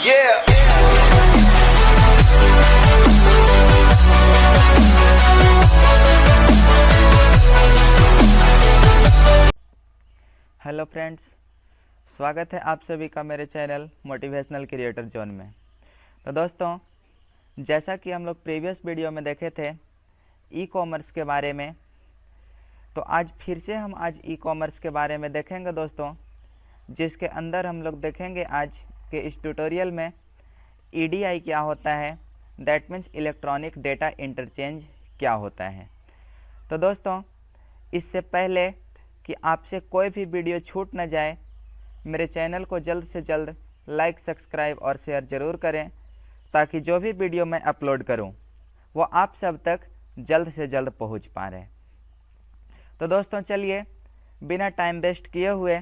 Yeah. Hello friends, स्वागत है आप सभी का मेरे चैनल मोटिवेशनल क्रिएटर जोन में। तो दोस्तों, जैसा कि हम लोग प्रीवियस वीडियो में देखे थे ई कॉमर्स के बारे में, तो आज फिर से हम ई कॉमर्स के बारे में देखेंगे दोस्तों, जिसके अंदर हम लोग देखेंगे आज के इस ट्यूटोरियल में ईडीआई क्या होता है, that means electronic data interchange क्या होता है। तो दोस्तों, इससे पहले कि आपसे कोई भी वीडियो छूट न जाए, मेरे चैनल को जल्द से जल्द लाइक, सब्सक्राइब और शेयर ज़रूर करें, ताकि जो भी वीडियो मैं अपलोड करूं वो आप सब तक जल्द से जल्द पहुंच पा रहे। तो दोस्तों, चलिए बिना टाइम वेस्ट किए हुए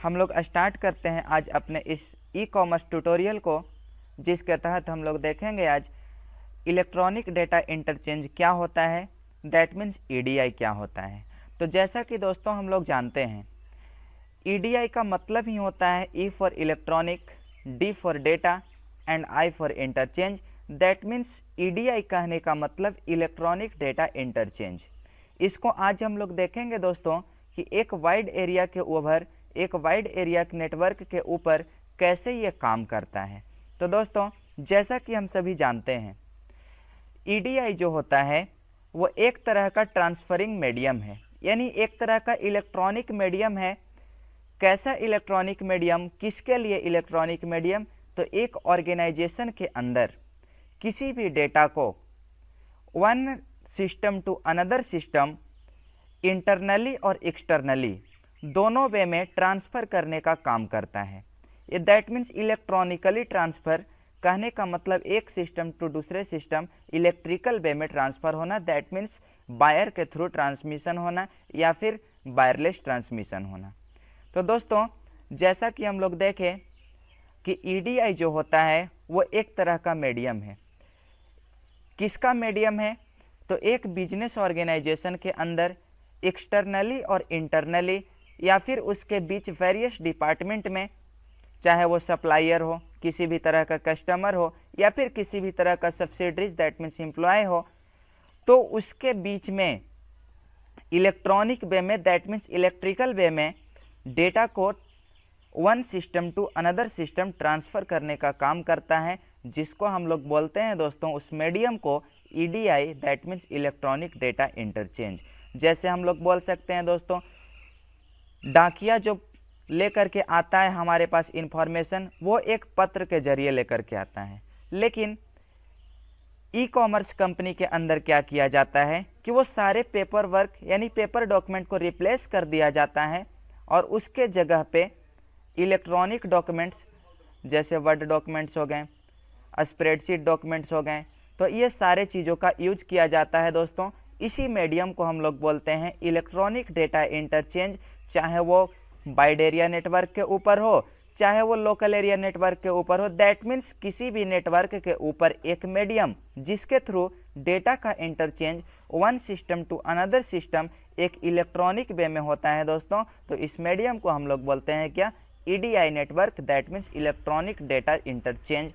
हम लोग स्टार्ट करते हैं आज अपने इस ई कॉमर्स ट्यूटोरियल को, जिसके तहत हम लोग देखेंगे आज इलेक्ट्रॉनिक डेटा इंटरचेंज क्या होता है, दैट मीन्स ईडीआई क्या होता है। तो जैसा कि दोस्तों हम लोग जानते हैं, ईडीआई का मतलब ही होता है E for electronic, D for data and I for interchange. That means EDI कहने का मतलब इलेक्ट्रॉनिक डेटा इंटरचेंज। इसको आज हम लोग देखेंगे दोस्तों कि एक वाइड एरिया के ऊपर, एक वाइड एरिया के नेटवर्क के ऊपर कैसे ये काम करता है। तो दोस्तों, जैसा कि हम सभी जानते हैं, ईडीआई जो होता है वो एक तरह का ट्रांसफरिंग मीडियम है, यानी एक तरह का इलेक्ट्रॉनिक मीडियम है। कैसा इलेक्ट्रॉनिक मीडियम, किसके लिए इलेक्ट्रॉनिक मीडियम? तो एक ऑर्गेनाइजेशन के अंदर किसी भी डेटा को one system to another system, internally और एक्सटर्नली दोनों वे में ट्रांसफ़र करने का काम करता है। ये दैट मीन्स इलेक्ट्रॉनिकली ट्रांसफ़र कहने का मतलब एक सिस्टम टू दूसरे सिस्टम इलेक्ट्रिकल वे में ट्रांसफ़र होना, दैट मीन्स वायर के थ्रू ट्रांसमिशन होना या फिर वायरलेस ट्रांसमिशन होना। तो दोस्तों, जैसा कि हम लोग देखें कि ईडीआई जो होता है वो एक तरह का मीडियम है। किसका मीडियम है? तो एक बिजनेस ऑर्गेनाइजेशन के अंदर एक्सटर्नली और इंटरनली या फिर उसके बीच वेरियस डिपार्टमेंट में, चाहे वो सप्लायर हो, किसी भी तरह का कस्टमर हो या फिर किसी भी तरह का सब्सिडरीज दैट मीन्स एम्प्लॉय हो, तो उसके बीच में इलेक्ट्रॉनिक वे में, दैट मीन्स इलेक्ट्रिकल वे में डेटा को one system to another system transfer करने का काम करता है, जिसको हम लोग बोलते हैं दोस्तों उस मीडियम को EDI, that means electronic data interchange. जैसे हम लोग बोल सकते हैं दोस्तों, डाकिया जो लेकर के आता है हमारे पास इंफॉर्मेशन, वो एक पत्र के जरिए लेकर के आता है। लेकिन ई कॉमर्स कंपनी के अंदर क्या किया जाता है कि वो सारे पेपर वर्क यानी पेपर डॉक्यूमेंट को रिप्लेस कर दिया जाता है और उसके जगह पे इलेक्ट्रॉनिक डॉक्यूमेंट्स जैसे वर्ड डॉक्यूमेंट्स हो गए, स्प्रेडशीट डॉक्यूमेंट्स हो गए, तो ये सारे चीज़ों का यूज किया जाता है दोस्तों। इसी मीडियम को हम लोग बोलते हैं इलेक्ट्रॉनिक डेटा इंटरचेंज, चाहे वो वाइड एरिया नेटवर्क के ऊपर हो, चाहे वो लोकल एरिया नेटवर्क के ऊपर हो। दैट मीन्स किसी भी नेटवर्क के ऊपर एक मीडियम जिसके थ्रू डेटा का interchange one system to another system एक इलेक्ट्रॉनिक वे में होता है दोस्तों। तो इस मीडियम को हम लोग बोलते हैं क्या? EDI network, that means electronic data interchange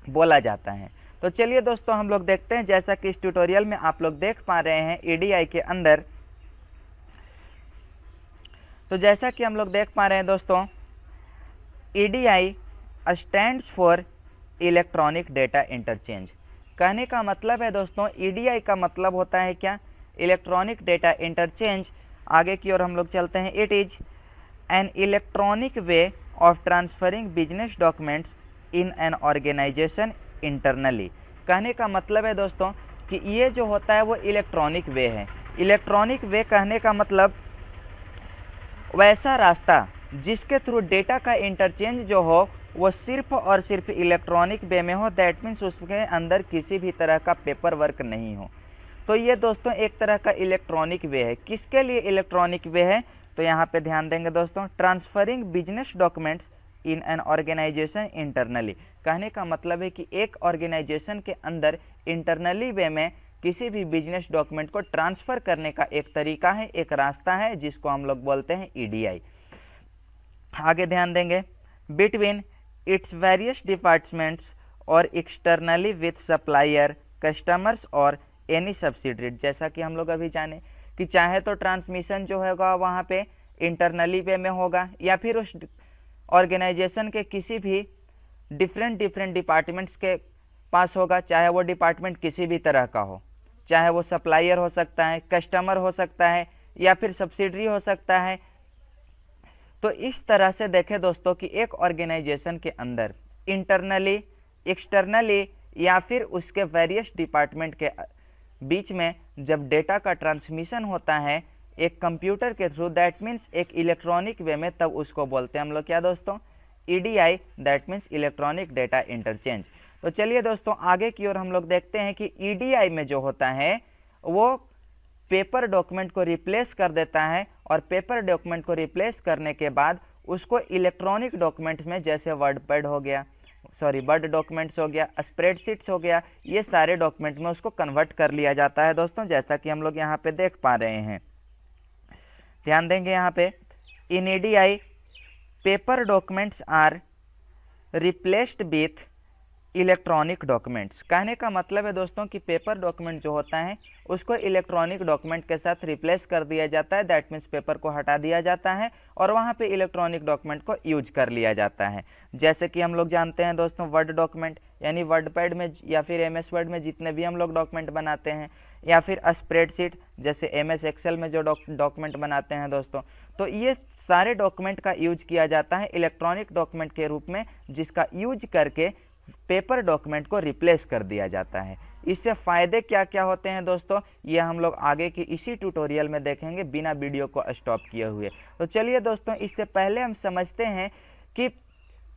बोला जाता है। तो चलिए दोस्तों, हम लोग देखते हैं, जैसा कि इस ट्यूटोरियल में आप लोग देख पा रहे हैं ईडीआई के अंदर। तो जैसा कि हम लोग देख पा रहे हैं दोस्तों, EDI stands for electronic data interchange. कहने का मतलब है दोस्तों, ईडीआई का मतलब होता है क्या? Electronic data interchange. आगे की ओर हम लोग चलते हैं। It is an electronic way of transferring business documents in an organisation internally. कहने का मतलब है दोस्तों कि ये जो होता है वो इलेक्ट्रॉनिक वे है। इलेक्ट्रॉनिक वे कहने का मतलब वैसा रास्ता जिसके थ्रू डेटा का इंटरचेंज जो हो वो सिर्फ और सिर्फ इलेक्ट्रॉनिक वे में हो, दैट मीन्स उसके अंदर किसी भी तरह का पेपर वर्क नहीं हो। तो ये दोस्तों एक तरह का इलेक्ट्रॉनिक वे है। किसके लिए इलेक्ट्रॉनिक वे है? तो यहाँ पे ध्यान देंगे दोस्तों, transferring business documents in an organisation internally. कहने का मतलब है कि एक ऑर्गेनाइजेशन के अंदर इंटरनली वे में किसी भी बिजनेस डॉक्यूमेंट को ट्रांसफ़र करने का एक तरीका है, एक रास्ता है, जिसको हम लोग बोलते हैं ईडीआई। आगे ध्यान देंगे, बिटवीन इट्स वेरियस डिपार्टमेंट्स और एक्सटर्नली विथ सप्लायर, कस्टमर्स और एनी सब्सिडरी। जैसा कि हम लोग अभी जाने कि चाहे तो ट्रांसमिशन जो होगा वहाँ पे इंटरनली वे में होगा या फिर उस ऑर्गेनाइजेशन के किसी भी डिफरेंट डिपार्टमेंट्स के पास होगा, चाहे वो डिपार्टमेंट किसी भी तरह का हो, चाहे वो सप्लायर हो सकता है, कस्टमर हो सकता है या फिर सब्सिडरी हो सकता है। तो इस तरह से देखें दोस्तों कि एक ऑर्गेनाइजेशन के अंदर इंटरनली, एक्सटर्नली या फिर उसके वेरियस डिपार्टमेंट के बीच में जब डेटा का ट्रांसमिशन होता है एक कंप्यूटर के थ्रू, दैट मीन्स एक इलेक्ट्रॉनिक वे में, तब उसको बोलते हैं हम लोग क्या दोस्तों, EDI, that means electronic data interchange. तो चलिए दोस्तों आगे की ओर हम लोग देखते हैं कि ईडीआई में जो होता है वो पेपर डॉक्यूमेंट को रिप्लेस कर देता है और पेपर डॉक्यूमेंट को रिप्लेस करने के बाद उसको इलेक्ट्रॉनिक डॉक्यूमेंट्स में, जैसे वर्ड हो गया, वर्ड डॉक्यूमेंट्स हो गया, स्प्रेडशीट्स हो गया, ये सारे डॉक्यूमेंट में उसको कन्वर्ट कर लिया जाता है दोस्तों, जैसा कि हम लोग यहाँ पे देख पा रहे हैं। ध्यान देंगे यहाँ पे, in EDI paper documents are replaced with electronic documents. कहने का मतलब है दोस्तों कि पेपर डॉक्यूमेंट जो होता है उसको इलेक्ट्रॉनिक डॉक्यूमेंट के साथ रिप्लेस कर दिया जाता है, दैट मीन्स पेपर को हटा दिया जाता है और वहाँ पे इलेक्ट्रॉनिक डॉक्यूमेंट को यूज कर लिया जाता है। जैसे कि हम लोग जानते हैं दोस्तों वर्ड डॉक्यूमेंट, यानी वर्ड पैड में या फिर एमएस वर्ड में जितने भी हम लोग डॉक्यूमेंट बनाते हैं, या फिर स्प्रेडशीट जैसे एमएस एक्सेल में जो डॉक्यूमेंट बनाते हैं दोस्तों, तो ये सारे डॉक्यूमेंट का यूज किया जाता है इलेक्ट्रॉनिक डॉक्यूमेंट के रूप में, जिसका यूज करके पेपर डॉक्यूमेंट को रिप्लेस कर दिया जाता है। इससे फ़ायदे क्या क्या होते हैं दोस्तों, ये हम लोग आगे की इसी ट्यूटोरियल में देखेंगे बिना वीडियो को स्टॉप किए हुए। तो चलिए दोस्तों, इससे पहले हम समझते हैं कि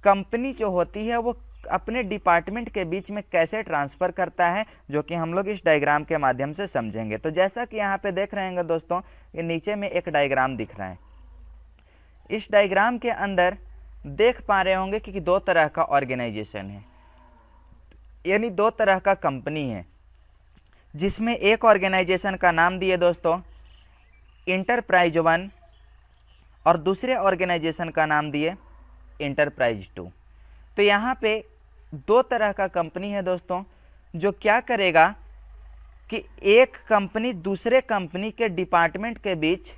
कंपनी जो होती है वो अपने डिपार्टमेंट के बीच में कैसे ट्रांसफ़र करता है, जो कि हम लोग इस डायग्राम के माध्यम से समझेंगे। तो जैसा कि यहाँ पे देख रहे हैं दोस्तों, ये नीचे में एक डायग्राम दिख रहा है। इस डायग्राम के अंदर देख पा रहे होंगे कि दो तरह का ऑर्गेनाइजेशन है, यानी दो तरह का कंपनी है, जिसमें एक ऑर्गेनाइजेशन का नाम दिए दोस्तों इंटरप्राइज 1 और दूसरे ऑर्गेनाइजेशन का नाम दिए इंटरप्राइज 2। तो यहाँ पे दो तरह का कंपनी है दोस्तों, जो क्या करेगा कि एक कंपनी दूसरे कंपनी के डिपार्टमेंट के बीच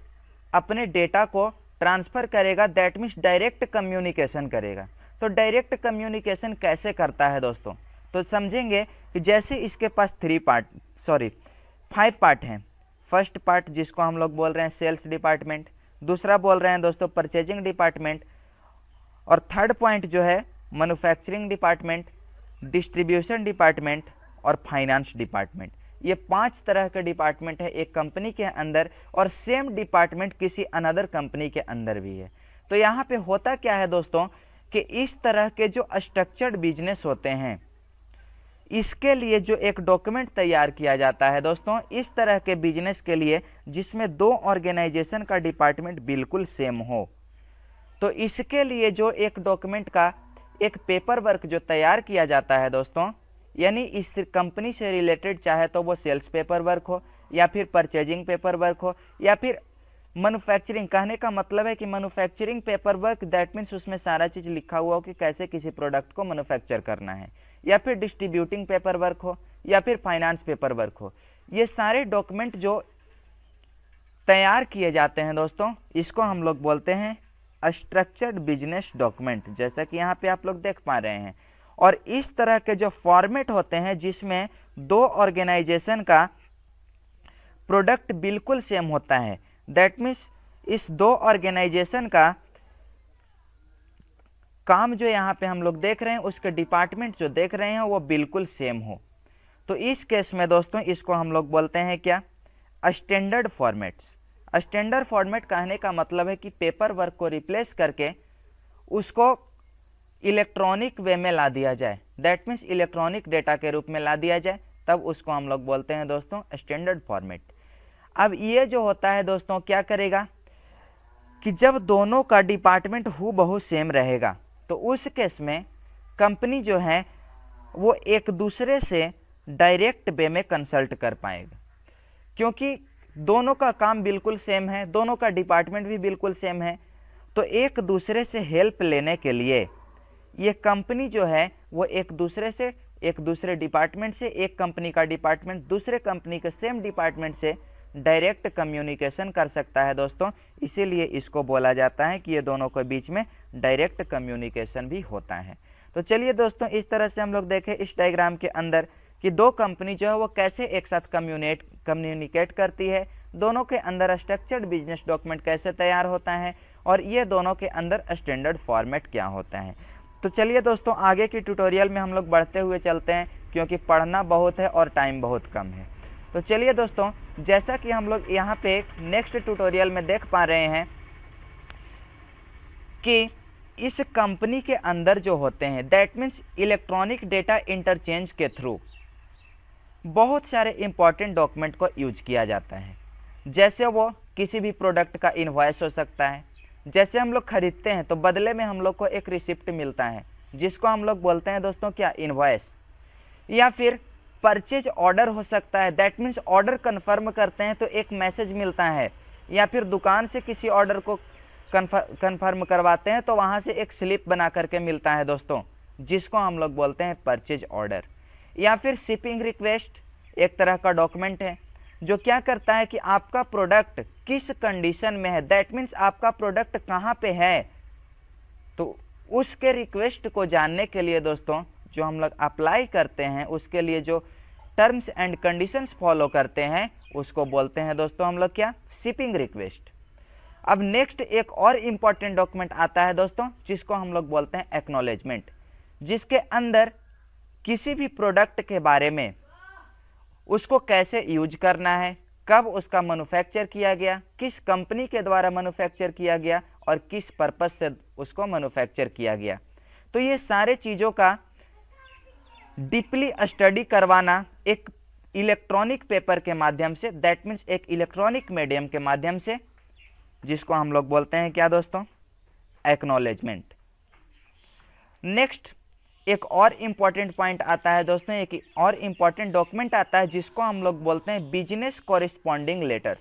अपने डेटा को ट्रांसफ़र करेगा, दैट मीन्स डायरेक्ट कम्युनिकेशन करेगा। तो डायरेक्ट कम्युनिकेशन कैसे करता है दोस्तों, तो समझेंगे कि जैसे इसके पास 5 पार्ट हैं। फर्स्ट पार्ट जिसको हम लोग बोल रहे हैं सेल्स डिपार्टमेंट, दूसरा बोल रहे हैं दोस्तों परचेजिंग डिपार्टमेंट, और थर्ड पॉइंट जो है मैन्युफैक्चरिंग डिपार्टमेंट, डिस्ट्रीब्यूशन डिपार्टमेंट और फाइनेंस डिपार्टमेंट। ये 5 तरह के डिपार्टमेंट है एक कंपनी के अंदर, और सेम डिपार्टमेंट किसी अनदर कंपनी के अंदर भी है। तो यहाँ पे होता क्या है दोस्तों कि इस तरह के जो स्ट्रक्चर्ड बिजनेस होते हैं, इसके लिए जो एक डॉक्यूमेंट तैयार किया जाता है दोस्तों, इस तरह के बिजनेस के लिए जिसमें दो ऑर्गेनाइजेशन का डिपार्टमेंट बिल्कुल सेम हो, तो इसके लिए जो एक डॉक्यूमेंट का एक पेपर वर्क जो तैयार किया जाता है दोस्तों, यानी इस कंपनी से रिलेटेड, चाहे तो वो सेल्स पेपर वर्क हो या फिर परचेजिंग पेपर वर्क हो या फिर मैन्युफैक्चरिंग। कहने का मतलब है कि manufacturing paper work, that means उसमें सारा चीज़ लिखा हुआ हो कि कैसे किसी प्रोडक्ट को मैन्युफैक्चर करना है, या फिर डिस्ट्रीब्यूटिंग पेपर वर्क हो या फिर फाइनेंस पेपर वर्क हो। ये सारे डॉक्यूमेंट जो तैयार किए जाते हैं दोस्तों, इसको हम लोग बोलते हैं स्ट्रक्चर्ड बिजनेस डॉक्यूमेंट, जैसा कि यहाँ पे आप लोग देख पा रहे हैं। और इस तरह के जो फॉर्मेट होते हैं जिसमें दो ऑर्गेनाइजेशन का प्रोडक्ट बिल्कुल सेम होता है, दैट मीन्स इस दो ऑर्गेनाइजेशन का काम जो यहाँ पे हम लोग देख रहे हैं, उसके डिपार्टमेंट जो देख रहे हैं वो बिल्कुल सेम हो। तो इस केस में दोस्तों इसको हम लोग बोलते हैं क्या, स्टैंडर्ड फॉर्मेट्स। स्टैंडर्ड फॉर्मेट कहने का मतलब है कि पेपर वर्क को रिप्लेस करके उसको इलेक्ट्रॉनिक वे में ला दिया जाए, दैट मीन्स इलेक्ट्रॉनिक डेटा के रूप में ला दिया जाए, तब उसको हम लोग बोलते हैं दोस्तों स्टैंडर्ड फॉर्मेट। अब ये जो होता है दोस्तों क्या करेगा कि जब दोनों का डिपार्टमेंट हूबहू सेम रहेगा, तो उस केस में कंपनी जो है वो एक दूसरे से डायरेक्ट वे में कंसल्ट कर पाएगा, क्योंकि दोनों का काम बिल्कुल सेम है, दोनों का डिपार्टमेंट भी बिल्कुल सेम है। तो एक दूसरे से हेल्प लेने के लिए ये कंपनी जो है वो एक दूसरे डिपार्टमेंट से, एक कंपनी का डिपार्टमेंट दूसरे कंपनी के सेम डिपार्टमेंट से डायरेक्ट कम्युनिकेशन कर सकता है दोस्तों। इसीलिए इसको बोला जाता है कि ये दोनों के बीच में डायरेक्ट कम्युनिकेशन भी होता है। तो चलिए दोस्तों, इस तरह से हम लोग देखें इस डायग्राम के अंदर कि दो कंपनी जो है वो कैसे एक साथ कम्युनिकेट करती है, दोनों के अंदर स्ट्रक्चर्ड बिजनेस डॉक्यूमेंट कैसे तैयार होता है और ये दोनों के अंदर स्टैंडर्ड फॉर्मेट क्या होता है। तो चलिए दोस्तों, आगे की ट्यूटोरियल में हम लोग बढ़ते हुए चलते हैं, क्योंकि पढ़ना बहुत है और टाइम बहुत कम है। तो चलिए दोस्तों, जैसा कि हम लोग यहाँ पे नेक्स्ट ट्यूटोरियल में देख पा रहे हैं कि इस कंपनी के अंदर जो होते हैं, that means electronic data interchange के थ्रू बहुत सारे इंपॉर्टेंट डॉक्यूमेंट को यूज किया जाता है। जैसे वो किसी भी प्रोडक्ट का इनवॉइस हो सकता है, जैसे हम लोग खरीदते हैं तो बदले में हम लोग को एक रिसिप्ट मिलता है जिसको हम लोग बोलते हैं दोस्तों क्या, इनवॉइस। या फिर परचेज ऑर्डर हो सकता है, दैट मीन्स ऑर्डर कन्फर्म करते हैं तो एक मैसेज मिलता है। या फिर दुकान से किसी ऑर्डर को कन्फर्म करवाते हैं तो वहाँ से एक स्लिप बना करके मिलता है दोस्तों, जिसको हम लोग बोलते हैं परचेज ऑर्डर। या फिर शिपिंग रिक्वेस्ट एक तरह का डॉक्यूमेंट है जो क्या करता है कि आपका प्रोडक्ट किस कंडीशन में है, दैट मीन्स आपका प्रोडक्ट कहाँ पे है, तो उसके रिक्वेस्ट को जानने के लिए दोस्तों जो हम लोग अप्लाई करते हैं, उसके लिए जो टर्म्स एंड कंडीशंस फॉलो करते हैं उसको बोलते हैं दोस्तों हम लोग क्या, शिपिंग रिक्वेस्ट। अब नेक्स्ट एक और इम्पॉर्टेंट डॉक्यूमेंट आता है दोस्तों जिसको हम लोग बोलते हैं एक्नॉलेजमेंट, जिसके अंदर किसी भी प्रोडक्ट के बारे में उसको कैसे यूज करना है, कब उसका मैन्युफैक्चर किया गया, किस कंपनी के द्वारा मैन्युफैक्चर किया गया और किस पर्पस से उसको मैन्युफैक्चर किया गया। तो ये सारे चीज़ों का डीपली स्टडी करवाना एक इलेक्ट्रॉनिक पेपर के माध्यम से, दैट मीन्स एक इलेक्ट्रॉनिक मीडियम के माध्यम से, जिसको हम लोग बोलते हैं क्या दोस्तों, एक्नॉलेजमेंट। नेक्स्ट एक और इम्पॉर्टेंट पॉइंट आता है दोस्तों, एक और इम्पॉर्टेंट डॉक्यूमेंट आता है जिसको हम लोग बोलते हैं बिजनेस कॉरेस्पॉन्डिंग लेटर्स।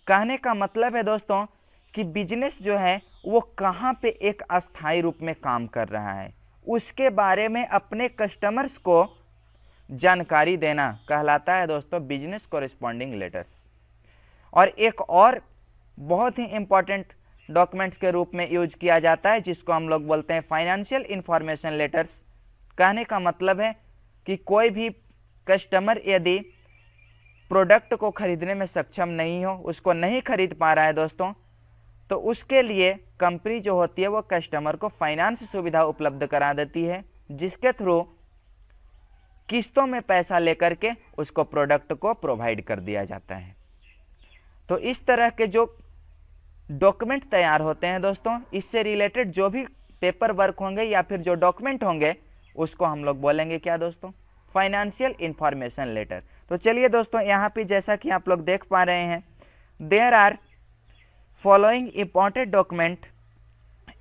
कहने का मतलब है दोस्तों कि बिजनेस जो है वो कहाँ पे एक अस्थायी रूप में काम कर रहा है, उसके बारे में अपने कस्टमर्स को जानकारी देना कहलाता है दोस्तों बिजनेस कॉरेस्पॉन्डिंग लेटर्स। और एक और बहुत ही इम्पॉर्टेंट डॉक्यूमेंट्स के रूप में यूज किया जाता है जिसको हम लोग बोलते हैं फाइनेंशियल इंफॉर्मेशन लेटर्स। कहने का मतलब है कि कोई भी कस्टमर यदि प्रोडक्ट को खरीदने में सक्षम नहीं हो, उसको नहीं खरीद पा रहा है दोस्तों, तो उसके लिए कंपनी जो होती है वो कस्टमर को फाइनेंस सुविधा उपलब्ध करा देती है, जिसके थ्रू किस्तों में पैसा लेकर के उसको प्रोडक्ट को प्रोवाइड कर दिया जाता है। तो इस तरह के जो डॉक्यूमेंट तैयार होते हैं दोस्तों, इससे रिलेटेड जो भी पेपर वर्क होंगे या फिर जो डॉक्यूमेंट होंगे उसको हम लोग बोलेंगे क्या दोस्तों, फाइनेंशियल इंफॉर्मेशन लेटर। तो चलिए दोस्तों, यहाँ पे जैसा कि आप लोग देख पा रहे हैं, there are following important document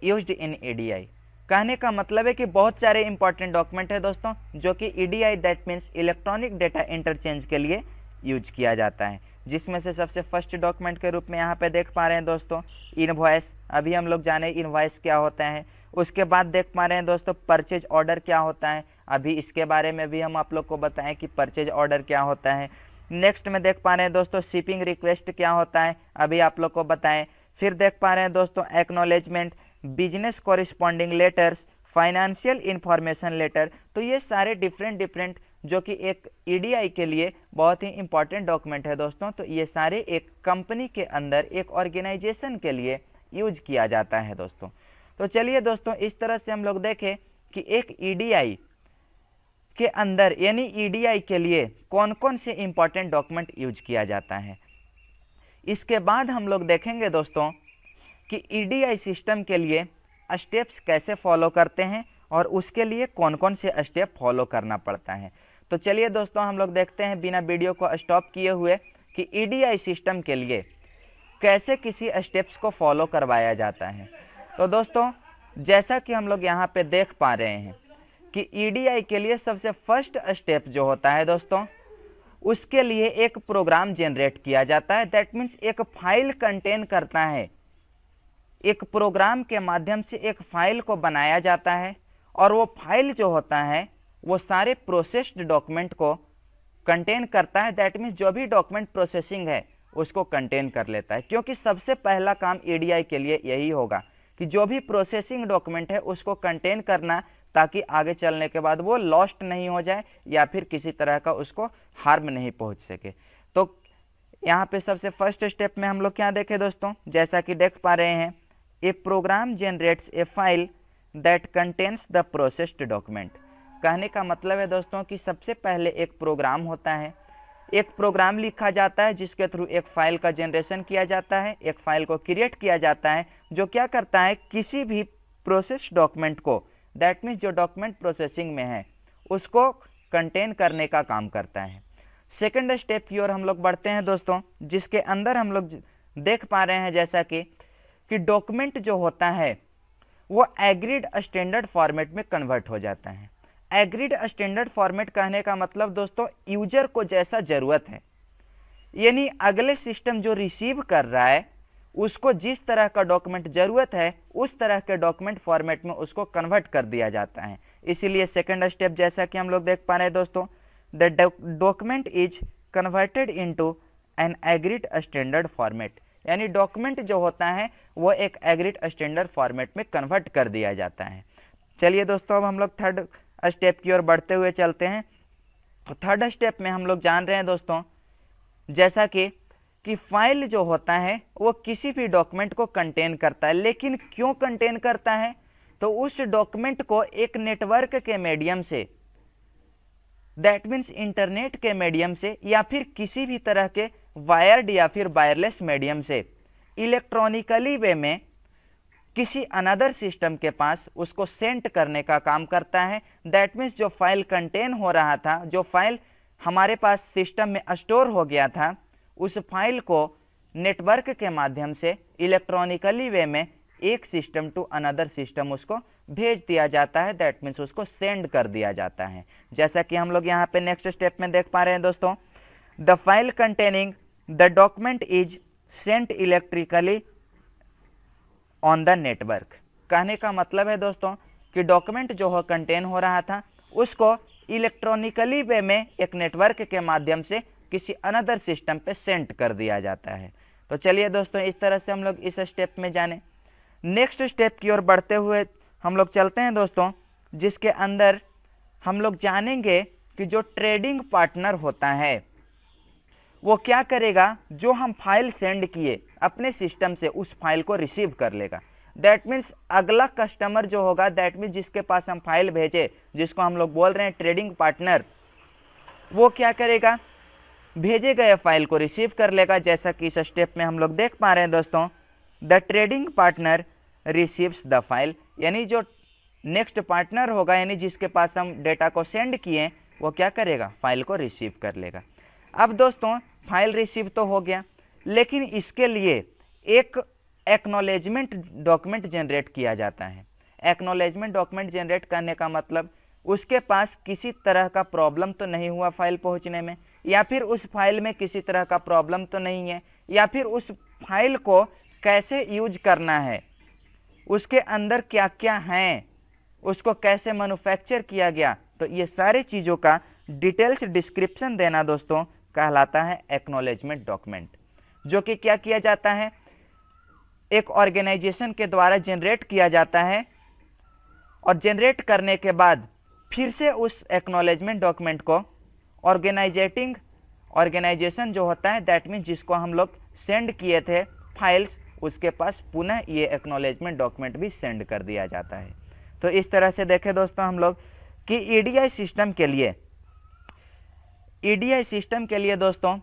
used in EDI. कहने का मतलब है कि बहुत सारे इंपॉर्टेंट डॉक्यूमेंट है दोस्तों जो कि EDI that means electronic data interchange के लिए यूज किया जाता है, जिसमें से सबसे फर्स्ट डॉक्यूमेंट के रूप में यहाँ पे देख पा रहे हैं दोस्तों इनवॉइस। अभी हम लोग जाने इनवॉइस क्या होता है। उसके बाद देख पा रहे हैं दोस्तों परचेज ऑर्डर क्या होता है, अभी इसके बारे में भी हम आप लोग को बताएं कि परचेज ऑर्डर क्या होता है। नेक्स्ट में देख पा रहे हैं दोस्तों शिपिंग रिक्वेस्ट क्या होता है, अभी आप लोग को बताएं। फिर देख पा रहे हैं दोस्तों acknowledgement, business corresponding letters, financial information letter. तो ये सारे डिफरेंट जो कि एक ईडीआई के लिए बहुत ही इंपॉर्टेंट डॉक्यूमेंट है दोस्तों। तो ये सारे एक कंपनी के अंदर, एक ऑर्गेनाइजेशन के लिए यूज किया जाता है दोस्तों। तो चलिए दोस्तों, इस तरह से हम लोग देखें कि एक ईडीआई के अंदर यानी ईडीआई के लिए कौन कौन से इंपॉर्टेंट डॉक्यूमेंट यूज किया जाता है। इसके बाद हम लोग देखेंगे दोस्तों कि ईडीआई सिस्टम के लिए स्टेप्स कैसे फॉलो करते हैं और उसके लिए कौन कौन से स्टेप फॉलो करना पड़ता है। तो चलिए दोस्तों, हम लोग देखते हैं बिना वीडियो को स्टॉप किए हुए कि ईडीआई सिस्टम के लिए कैसे किसी स्टेप्स को फॉलो करवाया जाता है। तो दोस्तों, जैसा कि हम लोग यहाँ पे देख पा रहे हैं कि ईडीआई के लिए सबसे फर्स्ट स्टेप जो होता है दोस्तों, उसके लिए एक प्रोग्राम जनरेट किया जाता है। दैट मीन्स एक फाइल कंटेन करता है, एक प्रोग्राम के माध्यम से एक फाइल को बनाया जाता है और वो फाइल जो होता है वो सारे प्रोसेस्ड डॉक्यूमेंट को कंटेन करता है। दैट मीन्स जो भी डॉक्यूमेंट प्रोसेसिंग है उसको कंटेन कर लेता है, क्योंकि सबसे पहला काम ईडीआई के लिए यही होगा कि जो भी प्रोसेसिंग डॉक्यूमेंट है उसको कंटेन करना, ताकि आगे चलने के बाद वो लॉस्ट नहीं हो जाए या फिर किसी तरह का उसको हार्म नहीं पहुंच सके। तो यहाँ पे सबसे फर्स्ट स्टेप में हम लोग क्या देखें दोस्तों, जैसा कि देख पा रहे हैं, a program generates a file that contains the processed document. कहने का मतलब है दोस्तों कि सबसे पहले एक प्रोग्राम होता है, एक प्रोग्राम लिखा जाता है जिसके थ्रू एक फाइल का जनरेशन किया जाता है, एक फाइल को क्रिएट किया जाता है जो क्या करता है, किसी भी प्रोसेस डॉक्यूमेंट को, दैट मीन्स जो डॉक्यूमेंट प्रोसेसिंग में है उसको कंटेन करने का काम करता है। सेकंड स्टेप की ओर हम लोग बढ़ते हैं दोस्तों, जिसके अंदर हम लोग देख पा रहे हैं जैसा कि डॉक्यूमेंट जो होता है वो एग्रीड स्टैंडर्ड फॉर्मेट में कन्वर्ट हो जाता है। एग्रीड स्टैंडर्ड फॉर्मेट कहने का मतलब दोस्तों यूजर को जैसा जरूरत है, यानी अगले सिस्टम जो रिसीव कर रहा है उसको जिस तरह का डॉक्यूमेंट जरूरत है उस तरह के डॉक्यूमेंट फॉर्मेट में उसको कन्वर्ट कर दिया जाता है। इसीलिए सेकंड स्टेप जैसा कि हम लोग देख पा रहे हैं दोस्तों, the document is converted into an agreed standard format, यानी डॉक्यूमेंट जो होता है वो एक एग्रीड स्टैंडर्ड फॉर्मेट में कन्वर्ट कर दिया जाता है। चलिए दोस्तों अब हम लोग थर्ड स्टेप की ओर बढ़ते हुए चलते हैं। तो थर्ड स्टेप में हम लोग जान रहे हैं दोस्तों, जैसा कि फाइल जो होता है वो किसी भी डॉक्यूमेंट को कंटेन करता है, लेकिन क्यों कंटेन करता है, तो उस डॉक्यूमेंट को एक नेटवर्क के मीडियम से, दैट मीन्स इंटरनेट के मीडियम से या फिर किसी भी तरह के वायर्ड या फिर वायरलेस मीडियम से इलेक्ट्रॉनिकली वे में किसी अनदर सिस्टम के पास उसको सेंड करने का काम करता है। दैट मीन्स जो फाइल कंटेन हो रहा था, जो फाइल हमारे पास सिस्टम में स्टोर हो गया था, उस फाइल को नेटवर्क के माध्यम से इलेक्ट्रॉनिकली वे में एक सिस्टम टू अनदर सिस्टम उसको भेज दिया जाता है। दैट मीन्स उसको सेंड कर दिया जाता है। जैसा कि हम लोग यहाँ पे नेक्स्ट स्टेप में देख पा रहे हैं दोस्तों, the file containing the document is sent electrically on the network. कहने का मतलब है दोस्तों कि डॉक्यूमेंट जो हो कंटेन हो रहा था उसको इलेक्ट्रॉनिकली वे में एक नेटवर्क के माध्यम से किसी अनदर सिस्टम पे सेंड कर दिया जाता है। तो चलिए दोस्तों इस तरह से हम लोग इस स्टेप में जाने। नेक्स्ट स्टेप की ओर बढ़ते हुए हम लोग चलते हैं दोस्तों, जिसके अंदर हम लोग जानेंगे कि जो ट्रेडिंग पार्टनर होता है वो क्या करेगा, जो हम फाइल सेंड किए अपने सिस्टम से उस फाइल को रिसीव कर लेगा। दैट मीन्स अगला कस्टमर जो होगा, दैट मीन्स जिसके पास हम फाइल भेजे, जिसको हम लोग बोल रहे हैं ट्रेडिंग पार्टनर, वो क्या करेगा, भेजे गए फाइल को रिसीव कर लेगा। जैसा कि इस स्टेप में हम लोग देख पा रहे हैं दोस्तों, the trading partner receives the file, यानी जो नेक्स्ट पार्टनर होगा, यानी जिसके पास हम डेटा को सेंड किए, वो क्या करेगा, फाइल को रिसीव कर लेगा। अब दोस्तों फाइल रिसीव तो हो गया, लेकिन इसके लिए एक एक्नॉलेजमेंट डॉक्यूमेंट जनरेट किया जाता है। एक्नॉलेजमेंट डॉक्यूमेंट जनरेट करने का मतलब उसके पास किसी तरह का प्रॉब्लम तो नहीं हुआ फाइल पहुंचने में, या फिर उस फाइल में किसी तरह का प्रॉब्लम तो नहीं है, या फिर उस फाइल को कैसे यूज करना है, उसके अंदर क्या क्या हैं, उसको कैसे मैन्युफैक्चर किया गया, तो ये सारी चीज़ों का डिटेल्स डिस्क्रिप्शन देना दोस्तों कहलाता है एक्नॉलेजमेंट डॉक्यूमेंट, जो कि क्या किया जाता है, एक ऑर्गेनाइजेशन के द्वारा जनरेट किया जाता है, और जनरेट करने के बाद फिर से उस एक्नॉलेजमेंट डॉक्यूमेंट को ऑर्गेनाइजेशन जो होता है, दैट मीन्स जिसको हम लोग सेंड किए थे फाइल्स, उसके पास पुनः ये एक्नॉलेजमेंट डॉक्यूमेंट भी सेंड कर दिया जाता है। तो इस तरह से देखें दोस्तों हम लोग कि ईडीआई सिस्टम के लिए दोस्तों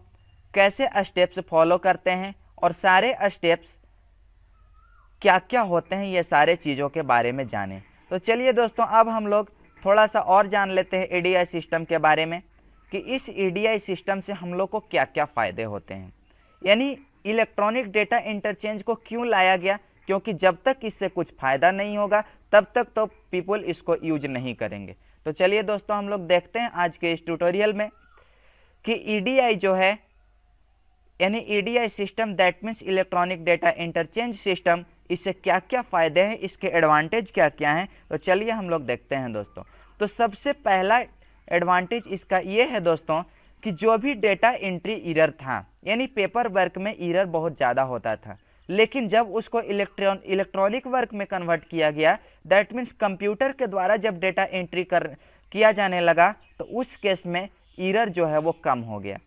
कैसे स्टेप्स फॉलो करते हैं और सारे स्टेप्स क्या क्या होते हैं, ये सारे चीज़ों के बारे में जानें। तो चलिए दोस्तों अब हम लोग थोड़ा सा और जान लेते हैं ईडीआई सिस्टम के बारे में, कि इस ईडीआई सिस्टम से हम लोग को क्या क्या फ़ायदे होते हैं, यानी इलेक्ट्रॉनिक डेटा इंटरचेंज को क्यों लाया गया, क्योंकि जब तक इससे कुछ फ़ायदा नहीं होगा तब तक तो पीपल इसको यूज नहीं करेंगे। तो चलिए दोस्तों हम लोग देखते हैं आज के इस ट्यूटोरियल में कि ईडीआई जो है, यानी EDI system that means electronic data interchange system, इससे क्या क्या फ़ायदे हैं, इसके एडवांटेज क्या क्या हैं, तो चलिए हम लोग देखते हैं दोस्तों। तो सबसे पहला एडवांटेज इसका ये है दोस्तों कि जो भी डेटा एंट्री एरर था, यानी पेपर वर्क में एरर बहुत ज़्यादा होता था, लेकिन जब उसको इलेक्ट्रॉनिक वर्क में कन्वर्ट किया गया, दैट मीन्स कंप्यूटर के द्वारा जब डेटा एंट्री किया जाने लगा, तो उस केस में एरर जो है वो कम हो गया।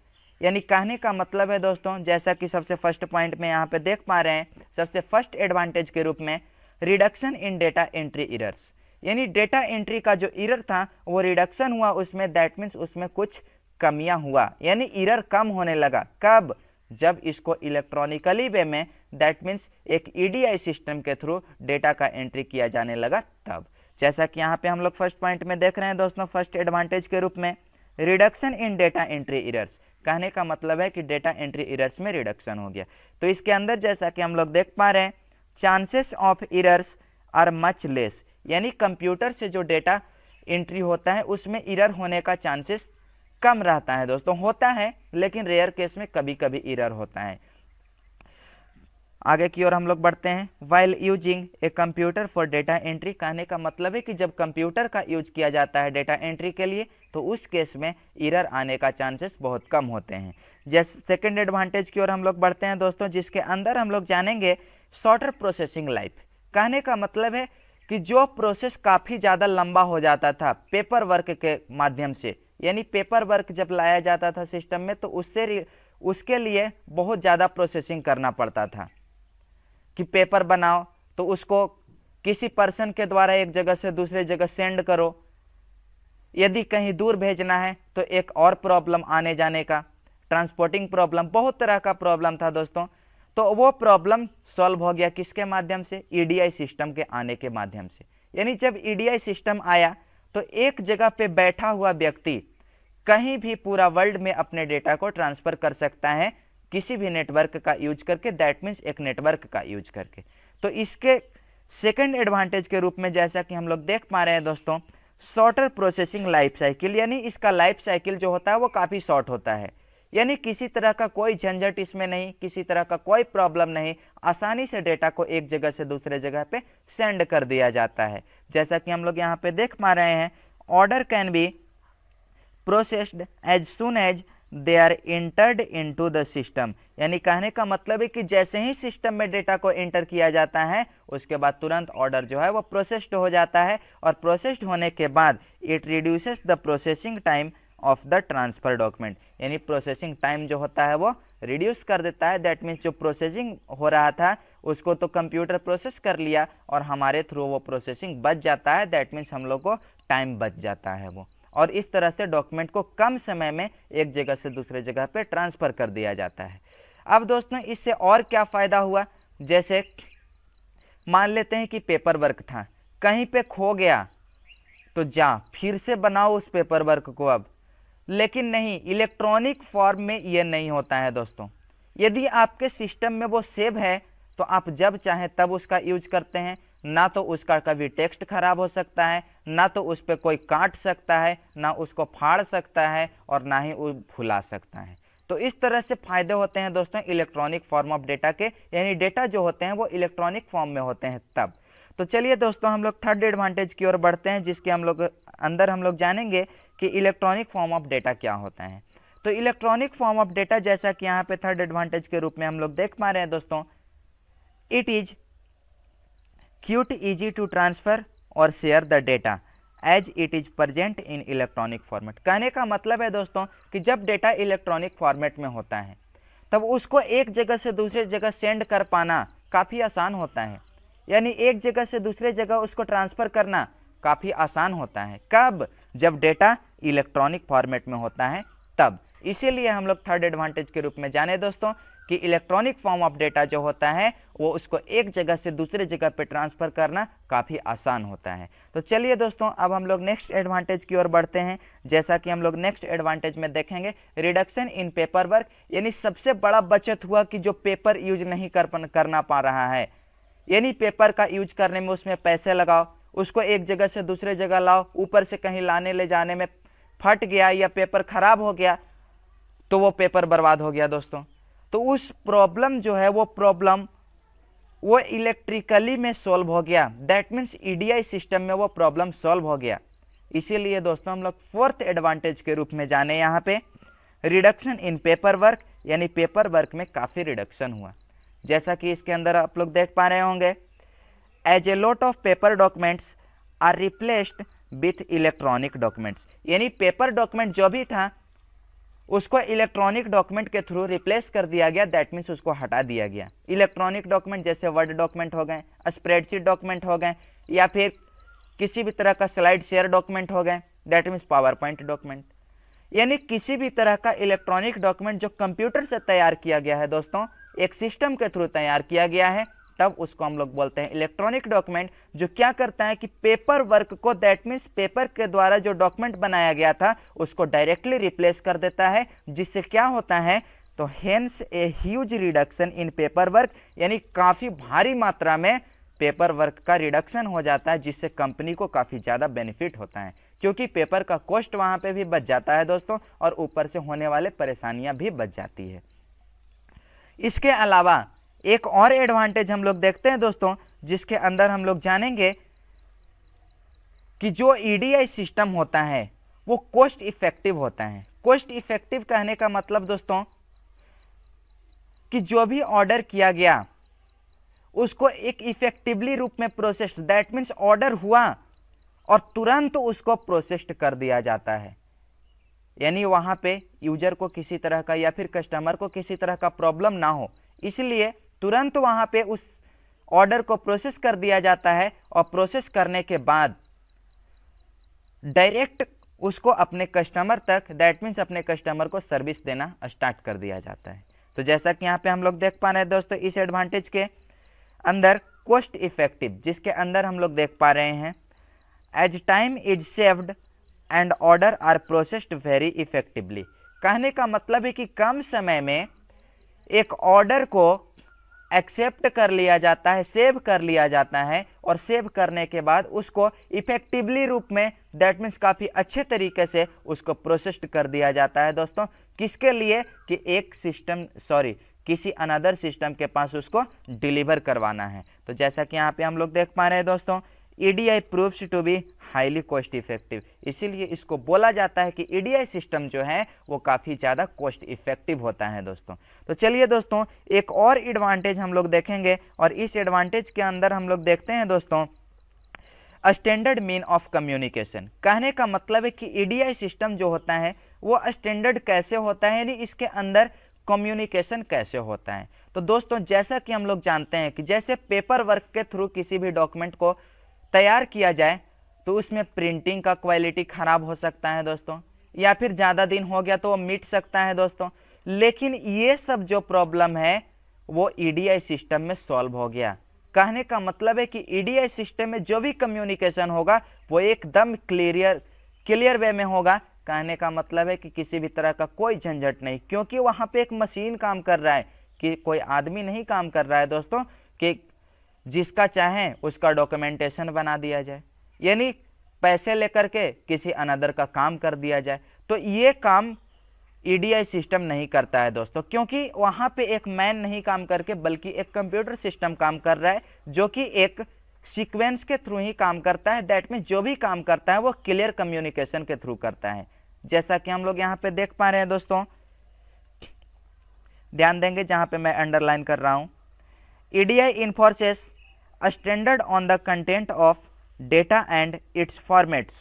यानी कहने का मतलब है दोस्तों, जैसा कि सबसे फर्स्ट पॉइंट में यहाँ पे देख पा रहे हैं, सबसे फर्स्ट एडवांटेज के रूप में reduction in data entry errors, यानी डेटा एंट्री का जो एरर था वो रिडक्शन हुआ उसमें, दैट मीन्स उसमें कुछ कमियां हुआ, यानी एरर कम होने लगा। कब? जब इसको इलेक्ट्रॉनिकली वे में, दैट मीन्स एक ईडीआई सिस्टम के थ्रू डेटा का एंट्री किया जाने लगा तब। जैसा कि यहाँ पे हम लोग फर्स्ट पॉइंट में देख रहे हैं दोस्तों, फर्स्ट एडवांटेज के रूप में reduction in data entry errors, कहने का मतलब है कि डेटा एंट्री एरर्स में रिडक्शन हो गया। तो इसके अंदर जैसा कि हम लोग देख पा रहे हैं, chances of errors are much less, यानी कंप्यूटर से जो डेटा एंट्री होता है उसमें एरर होने का चांसेस कम रहता है दोस्तों, होता है लेकिन रेयर केस में कभी कभी एरर होता है। आगे की ओर हम लोग बढ़ते हैं। While using a computer for data entry, कहने का मतलब है कि जब कंप्यूटर का यूज किया जाता है डेटा एंट्री के लिए, तो उस केस में एरर आने का चांसेस बहुत कम होते हैं। जैसे सेकंड एडवांटेज की ओर हम लोग बढ़ते हैं दोस्तों, जिसके अंदर हम लोग जानेंगे शॉर्टर प्रोसेसिंग लाइफ। कहने का मतलब है कि जो प्रोसेस काफ़ी ज़्यादा लंबा हो जाता था पेपर वर्क के माध्यम से, यानी पेपर वर्क जब लाया जाता था सिस्टम में, तो उसके लिए बहुत ज़्यादा प्रोसेसिंग करना पड़ता था कि पेपर बनाओ तो उसको किसी पर्सन के द्वारा एक जगह से दूसरे जगह सेंड करो, यदि कहीं दूर भेजना है तो एक और प्रॉब्लम आने जाने का, ट्रांसपोर्टिंग प्रॉब्लम, बहुत तरह का प्रॉब्लम था दोस्तों। तो वो प्रॉब्लम सॉल्व हो गया किसके माध्यम से? ईडीआई सिस्टम के आने के माध्यम से। यानी जब ईडीआई सिस्टम आया तो एक जगह पे बैठा हुआ व्यक्ति कहीं भी पूरा वर्ल्ड में अपने डेटा को ट्रांसफर कर सकता है किसी भी नेटवर्क का यूज करके, दैट मीन्स एक नेटवर्क का यूज करके। तो इसके सेकंड एडवांटेज के रूप में जैसा कि हम लोग देख पा रहे हैं दोस्तों, शॉर्टर प्रोसेसिंग लाइफ साइकिल, यानी इसका लाइफ साइकिल जो होता है वो काफ़ी शॉर्ट होता है, यानी किसी तरह का कोई झंझट इसमें नहीं, किसी तरह का कोई प्रॉब्लम नहीं, आसानी से डेटा को एक जगह से दूसरे जगह पे सेंड कर दिया जाता है। जैसा कि हम लोग यहाँ पे देख पा रहे हैं, order can be processed as soon as they are entered into the system, यानी कहने का मतलब है कि जैसे ही सिस्टम में डेटा को एंटर किया जाता है उसके बाद तुरंत ऑर्डर जो है वो प्रोसेस्ड हो जाता है, और प्रोसेस्ड होने के बाद it reduces the processing time of the transfer document, यानी प्रोसेसिंग टाइम जो होता है वो रिड्यूस कर देता है। दैट मीन्स जो प्रोसेसिंग हो रहा था उसको तो कंप्यूटर प्रोसेस कर लिया और हमारे थ्रू वो प्रोसेसिंग बच जाता है, दैट मीन्स हम लोग को टाइम बच जाता है वो, और इस तरह से डॉक्यूमेंट को कम समय में एक जगह से दूसरे जगह पे ट्रांसफ़र कर दिया जाता है। अब दोस्तों इससे और क्या फ़ायदा हुआ, जैसे मान लेते हैं कि पेपर वर्क था, कहीं पे खो गया तो जा फिर से बनाओ उस पेपर वर्क को अब, लेकिन नहीं, इलेक्ट्रॉनिक फॉर्म में ये नहीं होता है दोस्तों। यदि आपके सिस्टम में वो सेव है तो आप जब चाहें तब उसका यूज करते हैं, ना तो उसका कभी टेक्स्ट खराब हो सकता है, ना तो उस पर कोई काट सकता है, ना उसको फाड़ सकता है, और ना ही वो भुला सकता है। तो इस तरह से फायदे होते हैं दोस्तों इलेक्ट्रॉनिक फॉर्म ऑफ डेटा के, यानी डेटा जो होते हैं वो इलेक्ट्रॉनिक फॉर्म में होते हैं तब। तो चलिए दोस्तों हम लोग थर्ड एडवांटेज की ओर बढ़ते हैं, जिसके हम लोग जानेंगे कि इलेक्ट्रॉनिक फॉर्म ऑफ डेटा क्या होता है। तो इलेक्ट्रॉनिक फॉर्म ऑफ डेटा जैसा कि यहाँ पे थर्ड एडवांटेज के रूप में हम लोग देख पा रहे हैं दोस्तों, it is quite easy to transfer और share the data as it is present in electronic format. कहने का मतलब है दोस्तों कि जब डेटा इलेक्ट्रॉनिक फॉर्मेट में होता है तब उसको एक जगह से दूसरे जगह सेंड कर पाना काफ़ी आसान होता है, यानी एक जगह से दूसरे जगह उसको ट्रांसफ़र करना काफ़ी आसान होता है। कब? जब डेटा इलेक्ट्रॉनिक फॉर्मेट में होता है तब। इसीलिए हम लोग थर्ड एडवांटेज के रूप में जाने दोस्तों कि इलेक्ट्रॉनिक फॉर्म ऑफ डेटा जो होता है वो उसको एक जगह से दूसरे जगह पे ट्रांसफ़र करना काफ़ी आसान होता है। तो चलिए दोस्तों अब हम लोग नेक्स्ट एडवांटेज की ओर बढ़ते हैं। जैसा कि हम लोग नेक्स्ट एडवांटेज में देखेंगे, रिडक्शन इन पेपर वर्क, यानी सबसे बड़ा बचत हुआ कि जो पेपर यूज नहीं करना पा रहा है, यानी पेपर का यूज करने में उसमें पैसे लगाओ, उसको एक जगह से दूसरे जगह लाओ, ऊपर से कहीं लाने ले जाने में फट गया या पेपर खराब हो गया तो वो पेपर बर्बाद हो गया दोस्तों। तो उस प्रॉब्लम जो है वो प्रॉब्लम वो इलेक्ट्रिकली में सॉल्व हो गया, दैट मीन्स ईडीआई सिस्टम में वो प्रॉब्लम सॉल्व हो गया। इसीलिए दोस्तों हम लोग फोर्थ एडवांटेज के रूप में जाने यहाँ पे रिडक्शन इन पेपर वर्क, यानी पेपर वर्क में काफ़ी रिडक्शन हुआ। जैसा कि इसके अंदर आप लोग देख पा रहे होंगे, as a lot of paper documents are replaced with electronic documents, यानी पेपर डॉक्यूमेंट जो भी था उसको इलेक्ट्रॉनिक डॉक्यूमेंट के थ्रू रिप्लेस कर दिया गया, दैट मीन्स उसको हटा दिया गया। इलेक्ट्रॉनिक डॉक्यूमेंट जैसे वर्ड डॉक्यूमेंट हो गए, स्प्रेडशीट डॉक्यूमेंट हो गए, या फिर किसी भी तरह का स्लाइड शेयर डॉक्यूमेंट हो गए, that means power point document, यानी किसी भी तरह का इलेक्ट्रॉनिक डॉक्यूमेंट जो कंप्यूटर से तैयार किया गया है दोस्तों, एक सिस्टम के थ्रू तैयार किया गया है, तब उसको हम लोग बोलते हैं इलेक्ट्रॉनिक डॉक्यूमेंट, जो क्या करता है कि पेपर वर्क को, दैट मीन्स पेपर के द्वारा जो डॉक्यूमेंट बनाया गया था उसको डायरेक्टली रिप्लेस कर देता है, जिससे क्या होता है, तो hence a huge reduction in paper work, यानी काफ़ी भारी मात्रा में पेपर वर्क का रिडक्शन हो जाता है, जिससे कंपनी को काफ़ी ज़्यादा बेनिफिट होता है, क्योंकि पेपर का कॉस्ट वहाँ पे भी बच जाता है दोस्तों, और ऊपर से होने वाले परेशानियाँ भी बच जाती है। इसके अलावा एक और एडवांटेज हम लोग देखते हैं दोस्तों, जिसके अंदर हम लोग जानेंगे कि जो ईडीआई सिस्टम होता है वो कॉस्ट इफेक्टिव होता है। कॉस्ट इफेक्टिव कहने का मतलब दोस्तों कि जो भी ऑर्डर किया गया उसको एक इफेक्टिवली रूप में प्रोसेस्ड, दैट मीन्स ऑर्डर हुआ और तुरंत उसको प्रोसेस्ड कर दिया जाता है, यानी वहाँ पे यूजर को किसी तरह का या फिर कस्टमर को किसी तरह का प्रॉब्लम ना हो, इसलिए तुरंत वहाँ पे उस ऑर्डर को प्रोसेस कर दिया जाता है, और प्रोसेस करने के बाद डायरेक्ट उसको अपने कस्टमर तक, दैट मीन्स अपने कस्टमर को सर्विस देना स्टार्ट कर दिया जाता है। तो जैसा कि यहाँ पे हम लोग देख पा रहे हैं दोस्तों, इस एडवांटेज के अंदर कॉस्ट इफेक्टिव, जिसके अंदर हम लोग देख पा रहे हैं as time is saved and order are processed very effectively. कहने का मतलब है कि कम समय में एक ऑर्डर को एक्सेप्ट कर लिया जाता है, सेव कर लिया जाता है, और सेव करने के बाद उसको इफेक्टिवली रूप में, दैट मीन्स काफ़ी अच्छे तरीके से उसको प्रोसेस्ड कर दिया जाता है दोस्तों। किसके लिए, कि एक सिस्टम, किसी अनदर सिस्टम के पास उसको डिलीवर करवाना है। तो जैसा कि यहाँ पे हम लोग देख पा रहे हैं दोस्तों, EDI proves to be highly cost effective, इसीलिए इसको बोला जाता है कि ईडीआई सिस्टम जो है वो काफ़ी ज़्यादा कॉस्ट इफेक्टिव होता है दोस्तों। तो चलिए दोस्तों, एक और एडवांटेज हम लोग देखेंगे, और इस एडवांटेज के अंदर हम लोग देखते हैं दोस्तों स्टैंडर्ड मीन ऑफ कम्युनिकेशन। कहने का मतलब है कि ईडीआई सिस्टम जो होता है वो स्टैंडर्ड कैसे होता है, यानी इसके अंदर कम्युनिकेशन कैसे होता है। तो दोस्तों जैसा कि हम लोग जानते हैं कि जैसे पेपर वर्क के थ्रू किसी भी डॉक्यूमेंट को तैयार किया जाए तो उसमें प्रिंटिंग का क्वालिटी ख़राब हो सकता है दोस्तों, या फिर ज़्यादा दिन हो गया तो वो मिट सकता है दोस्तों, लेकिन ये सब जो प्रॉब्लम है वो ईडीआई सिस्टम में सॉल्व हो गया। कहने का मतलब है कि ईडीआई सिस्टम में जो भी कम्युनिकेशन होगा वो एकदम क्लियर वे में होगा। कहने का मतलब है कि किसी भी तरह का कोई झंझट नहीं, क्योंकि वहाँ पे एक मशीन काम कर रहा है, कि कोई आदमी नहीं काम कर रहा है दोस्तों, कि जिसका चाहे उसका डॉक्यूमेंटेशन बना दिया जाए, यानी पैसे लेकर के किसी अनदर का काम कर दिया जाए। तो ये काम ईडीआई सिस्टम नहीं करता है दोस्तों, क्योंकि वहाँ पे एक मैन नहीं काम करके बल्कि एक कंप्यूटर सिस्टम काम कर रहा है, जो कि एक सीक्वेंस के थ्रू ही काम करता है। दैट मीन्स जो भी काम करता है वो क्लियर कम्युनिकेशन के थ्रू करता है। जैसा कि हम लोग यहाँ पे देख पा रहे हैं दोस्तों, ध्यान देंगे जहाँ पे मैं अंडरलाइन कर रहा हूँ, EDI enforces standard on the content of data and its formats.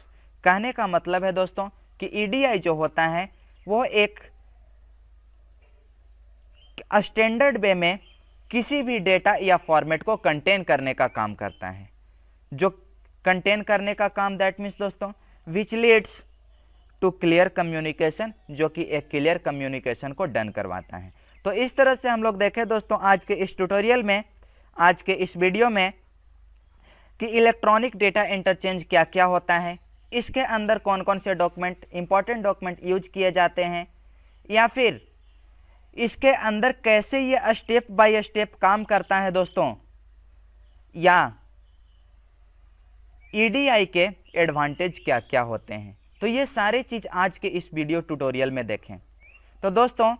कहने का मतलब है दोस्तों कि ईडीआई जो होता है वो एक स्टैंडर्ड वे में किसी भी डेटा या फॉर्मेट को कंटेन करने का काम करता है। जो कंटेन करने का काम, दैट मीन्स दोस्तों which leads to clear communication, जो कि एक क्लियर कम्युनिकेशन को डन करवाता है। तो इस तरह से हम लोग देखें दोस्तों आज के इस ट्यूटोरियल में, आज के इस वीडियो में, कि इलेक्ट्रॉनिक डेटा इंटरचेंज क्या क्या होता है, इसके अंदर कौन कौन से डॉक्यूमेंट, इंपॉर्टेंट डॉक्यूमेंट यूज किए जाते हैं, या फिर इसके अंदर कैसे ये स्टेप बाय स्टेप काम करता है दोस्तों, या ईडीआई के एडवांटेज क्या क्या होते हैं। तो ये सारी चीज़ आज के इस वीडियो ट्यूटोरियल में देखें। तो दोस्तों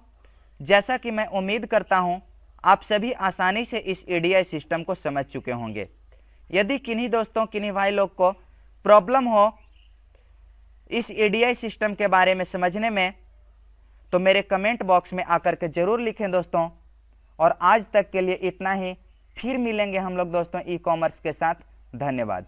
जैसा कि मैं उम्मीद करता हूँ आप सभी आसानी से इस ईडीआई सिस्टम को समझ चुके होंगे। यदि किन्हीं दोस्तों किन्हीं भाई लोग को प्रॉब्लम हो इस ईडीआई सिस्टम के बारे में समझने में, तो मेरे कमेंट बॉक्स में आकर के जरूर लिखें दोस्तों। और आज तक के लिए इतना ही, फिर मिलेंगे हम लोग दोस्तों ई कॉमर्स के साथ। धन्यवाद।